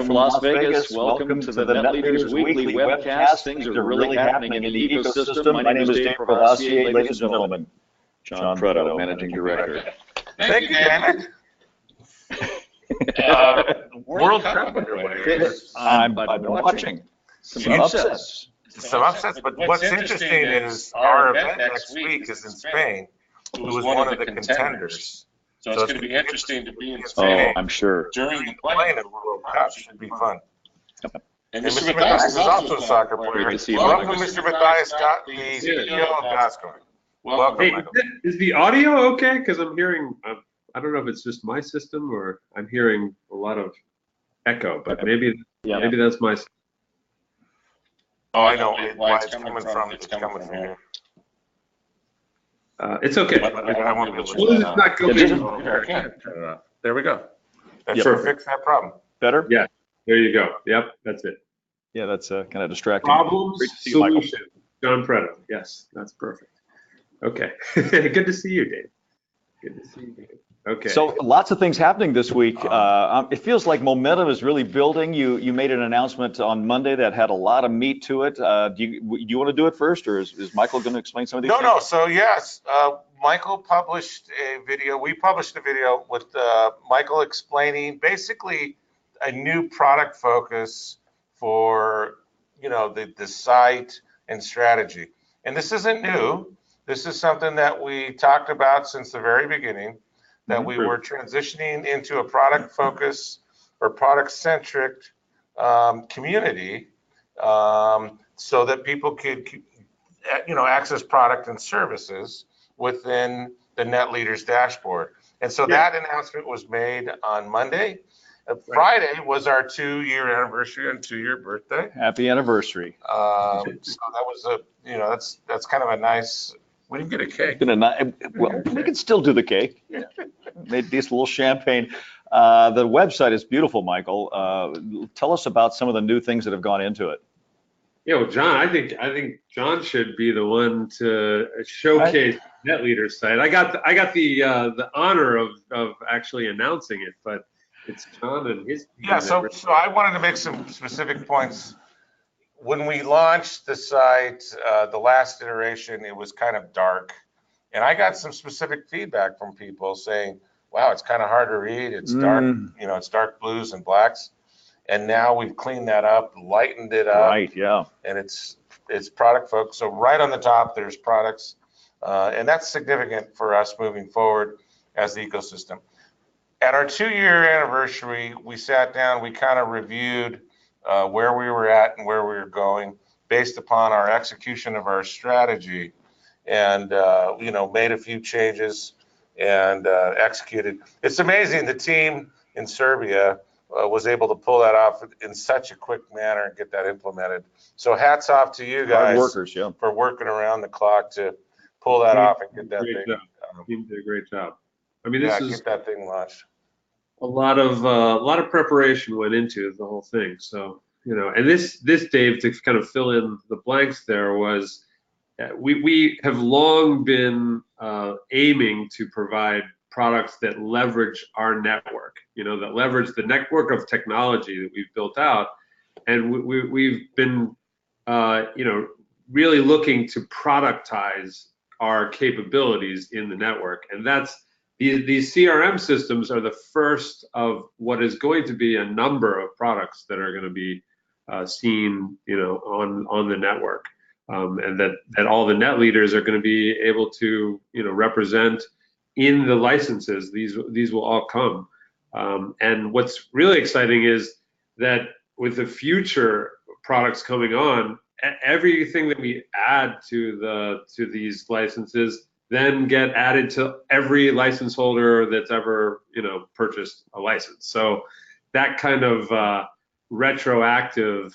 from Las Vegas. Welcome to the NetLeaders Weekly Webcast. Things are really happening in the ecosystem. My name is Dave Provassier, ladies and gentlemen. John Preto, Managing Director. Thank you, David. World Cup underway. I've been watching some upsets. Some upsets, but what's interesting is our event next week is in Spain, who was one of the contenders. So it's going to be interesting to be in Spain. Oh, I'm sure. During the playing of the World Cup should be fun. And Mr. Mathias is also a soccer player. Welcome, Mr. Mathias, the CEO of Gascoigne. Welcome, hey, Michael. Is the audio okay? Because I'm hearing, I don't know if it's just my system or I'm hearing a lot of echo, but maybe that's my system. Oh, I know why it's coming from. It's coming from here. It's okay. I won't be able to Well, it's not going. There we go. That should fix that problem. Better? Yeah, there you go. Yep, that's it. Yeah, that's kind of distracting. Problems, You, solution. John Preto. Yes, that's perfect. Okay. Good to see you, Dave. Good to see you, Dave. Okay. So lots of things happening this week. It feels like momentum is really building. You made an announcement on Monday that had a lot of meat to it. Do you want to do it first, or is Michael going to explain some of these things? No. So yes, Michael published a video. We published a video with Michael explaining basically a new product focus for the site and strategy. And this isn't new. This is something that we talked about since the very beginning, that we were transitioning into a product focus or product centric community, so that people could access product and services within the NetLeaders dashboard. And so that announcement was made on Monday. Friday was our 2-year anniversary and 2-year birthday. Happy anniversary. So that was that's kind of a nice. We didn't get a cake. Well, we can still do the cake. Made this little champagne. The website is beautiful, Michael. Tell us about some of the new things that have gone into it. Yeah, well, John, I think John should be the one to showcase NetLeaders site. I got the honor of actually announcing it, but it's John and his team. Yeah, so I wanted to make some specific points. When we launched the site, the last iteration, it was kind of dark. And I got some specific feedback from people saying, wow, it's kind of hard to read. It's dark, it's dark blues and blacks. And now we've cleaned that up, lightened it up. Right, yeah. And it's product focused. So right on the top, there's products. And that's significant for us moving forward as the ecosystem. At our 2-year anniversary, we sat down, we kind of reviewed where we were at and where we were going based upon our execution of our strategy, and made a few changes and executed. It's amazing the team in Serbia was able to pull that off in such a quick manner and get that implemented. So hats off to you guys for working around the clock to pull that off and get that thing. You did a great job. I mean, this is get that thing launched. A lot of preparation went into the whole thing. So, and this Dave, to kind of fill in the blanks there, was we have long been aiming to provide products that leverage our network, that leverage the network of technology that we've built out. And we've been, really looking to productize our capabilities in the network. And that's, these CRM systems are the first of what is going to be a number of products that are going to be seen, on the network, and that all the NetLeaders are going to be able to, represent in the licenses. These will all come. And what's really exciting is that with the future products coming on, everything that we add to these licenses then get added to every license holder that's ever purchased a license. So that kind of retroactive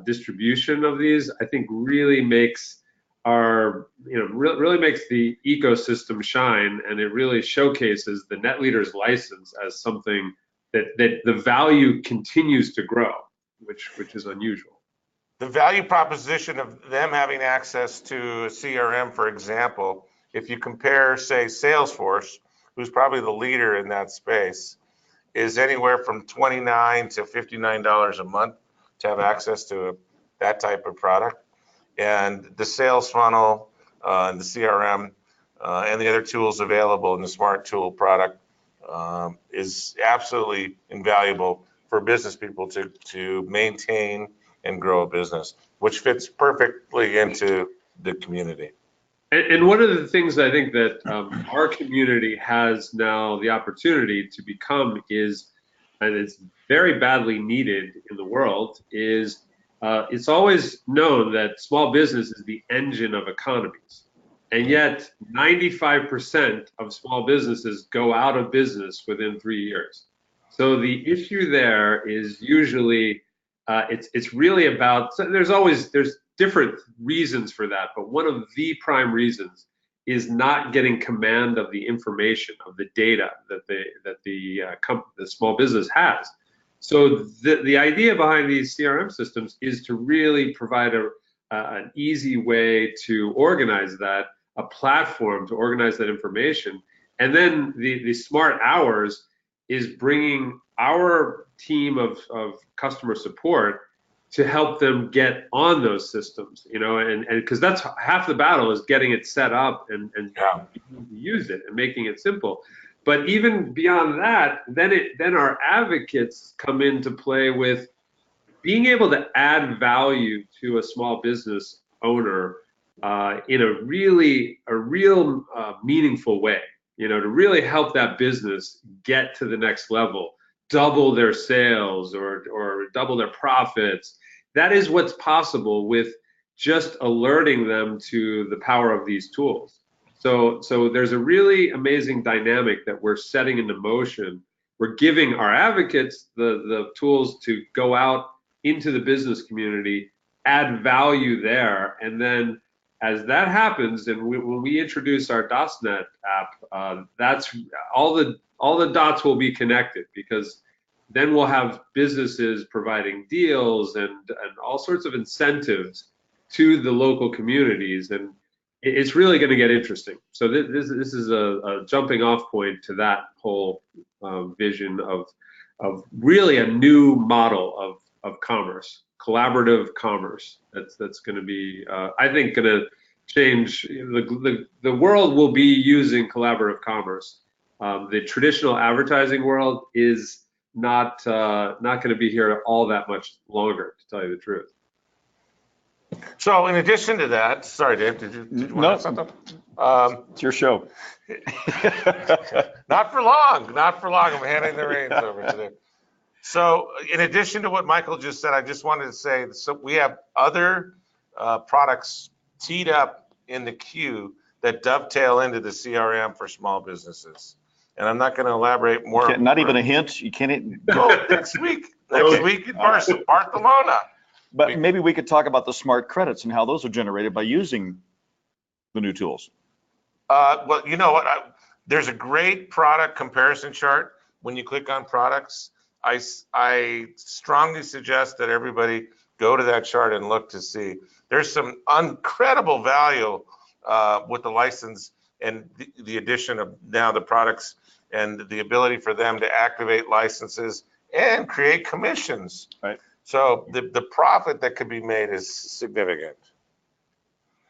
distribution of these, I think, really makes really makes the ecosystem shine, and it really showcases the NetLeaders license as something that the value continues to grow, which is unusual. The value proposition of them having access to a CRM, for example, if you compare, say, Salesforce, who's probably the leader in that space, is anywhere from $29 to $59 a month to have access to that type of product. And the sales funnel, and the CRM, and the other tools available in the Smart Tool product is absolutely invaluable for business people to maintain and grow a business, which fits perfectly into the community. And one of the things I think that our community has now the opportunity to become is, and it's very badly needed in the world, is it's always known that small business is the engine of economies. And yet 95% of small businesses go out of business within 3 years. So the issue there is usually, it's really about, so there's different reasons for that, but one of the prime reasons is not getting command of the information, of the data that the small business has. So the idea behind these CRM systems is to really provide an easy way to organize that, a platform to organize that information. And then the Smart Hours is bringing our team of customer support to help them get on those systems, and because that's half the battle, is getting it set up and use it and making it simple. But even beyond that, then our advocates come into play with being able to add value to a small business owner in a real meaningful way, to really help that business get to the next level, double their sales or double their profits. That is what's possible with just alerting them to the power of these tools. So there's a really amazing dynamic that we're setting into motion. We're giving our advocates the tools to go out into the business community, add value there, and then as that happens, and when we introduce our DOSNet app, that's all the dots will be connected, because then we'll have businesses providing deals and all sorts of incentives to the local communities, and it's really going to get interesting. So this is a jumping off point to that whole vision of really a new model of commerce, collaborative commerce. That's going to be, I think, going to change. The world will be using collaborative commerce. The traditional advertising world is not going to be here all that much longer, to tell you the truth. So in addition to that, sorry, Dave, did you want to say something? It's your show. Not for long. I'm handing the reins over to them. So in addition to what Michael just said, I just wanted to say, so we have other products teed up in the queue that dovetail into the CRM for small businesses. And I'm not going to elaborate more. Not even a hint? You can't? Go next week. Next week in Barcelona. But maybe we could talk about the smart credits and how those are generated by using the new tools. Well, you know what? There's a great product comparison chart when you click on products. I strongly suggest that everybody go to that chart and look to see. There's some incredible value with the license and the addition of now the products and the ability for them to activate licenses and create commissions. Right. So the profit that could be made is significant.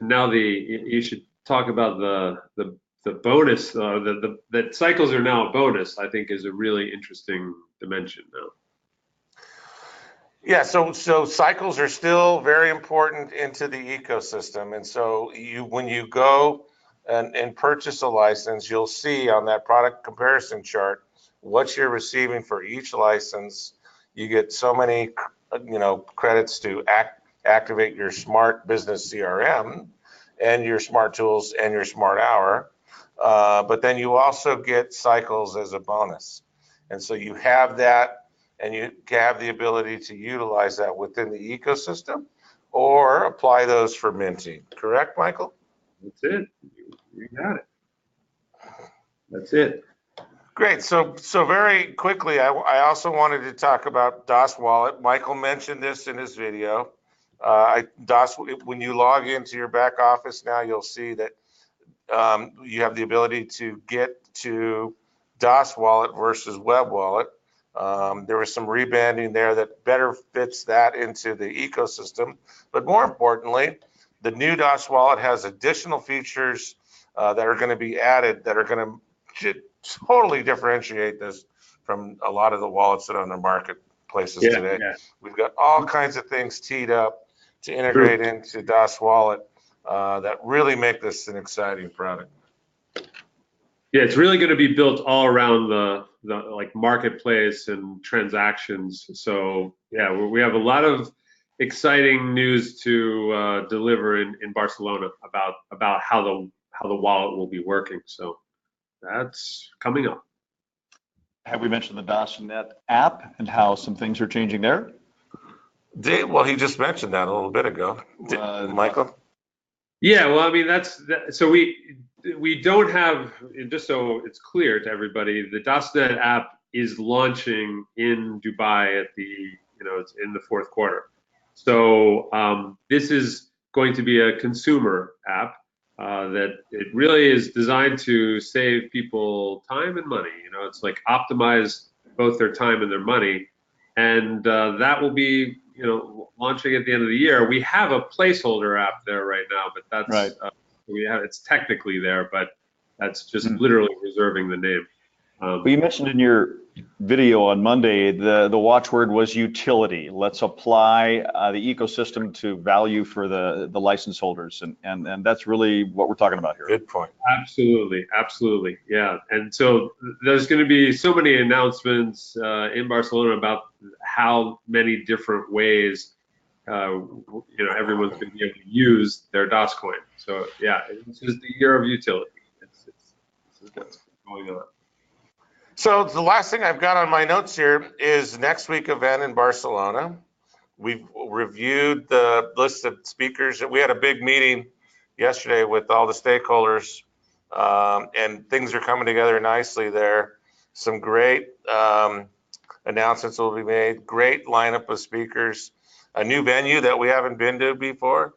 Now you should talk about the bonus. That cycles are now a bonus, I think, is a really interesting dimension now. Yeah, so cycles are still very important into the ecosystem, and so when you go and purchase a license, you'll see on that product comparison chart what you're receiving for each license. You get so many, credits to activate your smart business CRM and your smart tools and your smart hour, but then you also get cycles as a bonus, and so you have that, and you have the ability to utilize that within the ecosystem or apply those for minting. Correct, Michael? That's it. You got it. That's it. Great. So very quickly, I also wanted to talk about DOS Wallet. Michael mentioned this in his video. When you log into your back office now, you'll see that you have the ability to get to DOS Wallet versus Web Wallet. There was some rebanding there that better fits that into the ecosystem. But more importantly, the new DOS wallet has additional features that are going to be added that are going to totally differentiate this from a lot of the wallets that are on the marketplaces today. Yeah. We've got all kinds of things teed up to integrate into DOS wallet that really make this an exciting product. Yeah, it's really going to be built all around the like marketplace and transactions. So yeah, we have a lot of exciting news to deliver in Barcelona about how the wallet will be working. So that's coming up. Have we mentioned the DOS.net app and how some things are changing there? Well, he just mentioned that a little bit ago. Michael? Yeah, well, I mean, so we don't have, just so it's clear to everybody, the DOS.net app is launching in Dubai it's in the fourth quarter. So this is going to be a consumer app that it really is designed to save people time and money. It's like optimize both their time and their money. And that will be, launching at the end of the year. We have a placeholder app there right now, but that's right. It's technically there, but that's just literally reserving the name. Well, you mentioned in your video on Monday, the watchword was utility. Let's apply the ecosystem to value for the license holders, and that's really what we're talking about here. Good point. Absolutely, yeah. And so there's going to be so many announcements in Barcelona about how many different ways everyone's going to be able to use their DOS coin. So yeah, this is the year of utility. This is what's going on. So the last thing I've got on my notes here is next week event in Barcelona. We've reviewed the list of speakers. We had a big meeting yesterday with all the stakeholders, and things are coming together nicely there. Some great announcements will be made. Great lineup of speakers. A new venue that we haven't been to before.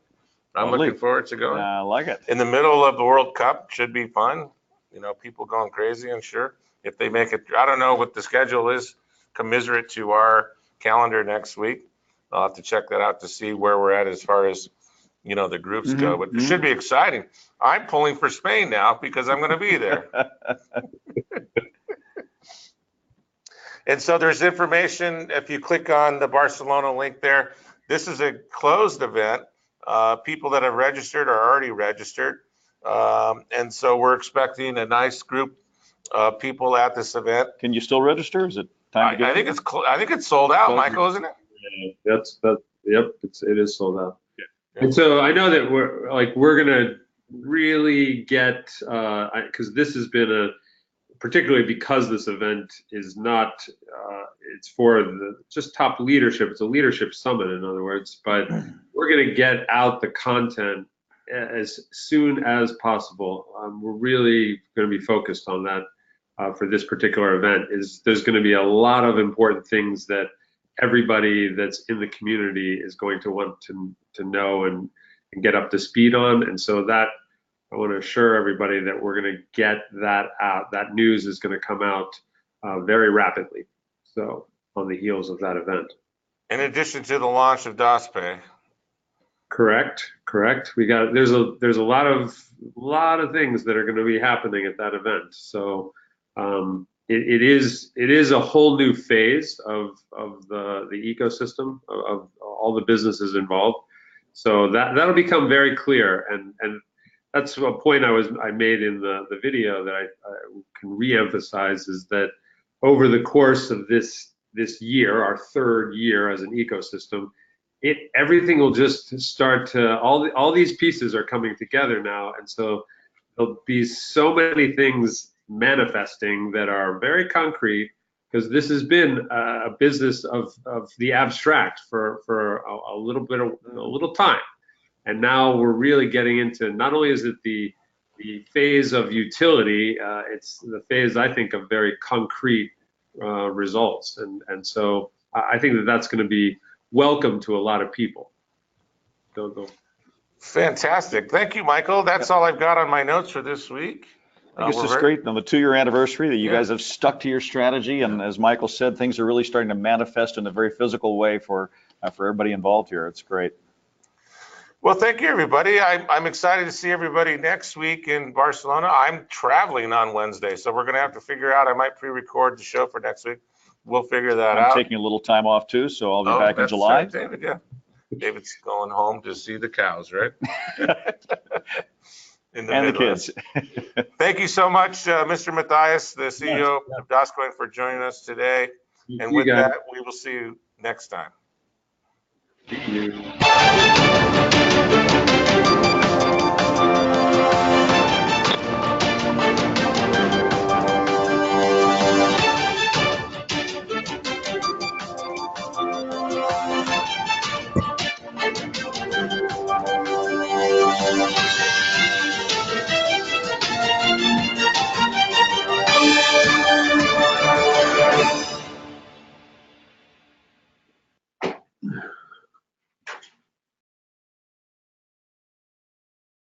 I'm looking forward to going. I like it. In the middle of the World Cup, should be fun. People going crazy, I'm sure. If they make it, I don't know what the schedule is, commiserate to our calendar next week. I'll have to check that out to see where we're at as far as, the groups go. But it should be exciting. I'm pulling for Spain now because I'm going to be there. And so there's information, if you click on the Barcelona link there, this is a closed event. People that have registered are already registered. And so we're expecting a nice group of people at this event. Can you still register? Is it time to get I think it's sold out, Michael, isn't it? Yeah, it is sold out. Yeah. And so I know that we're gonna really get because this has been particularly because this event is not it's for the just top leadership. It's a leadership summit, in other words, but we're going to get out the content as soon as possible. We're really going to be focused on that for this particular event. There's going to be a lot of important things that everybody that's in the community is going to want to know and get up to speed on. And so that I want to assure everybody that we're going to get that out. That news is going to come out very rapidly. So on the heels of that event. In addition to the launch of DOSPay. Correct. There's a lot of things that are going to be happening at that event. So it is a whole new phase of the ecosystem of all the businesses involved. So that'll become very clear, and that's a point I made in the video that I can reemphasize is that over the course of this year, our third year as an ecosystem, everything will just start to all these pieces are coming together now, and so there'll be so many things manifesting that are very concrete because this has been a business of the abstract for a little time. And now we're really getting into, not only is it the phase of utility, it's the phase, I think, of very concrete results. And so I think that's going to be welcome to a lot of people. Go. Fantastic. Thank you, Michael. That's all I've got on my notes for this week. I think it's we're just very- great on the 2-year anniversary that you Yeah. guys have stuck to your strategy. And as Michael said, things are really starting to manifest in a very physical way for everybody involved here. It's great. Well, thank you, everybody. I'm excited to see everybody next week in Barcelona. I'm traveling on Wednesday, so we're going to have to figure out. I might pre-record the show for next week. We'll figure that I'm out. taking a little time off too, so I'll be Oh, back in that's July. right, David. Yeah, David's going home to see the cows, right? In the And the Midwest. kids. Thank you so much, Mr. Matthias, the CEO of DOSCoin, for joining us today. And with that, we will see you next time. See you.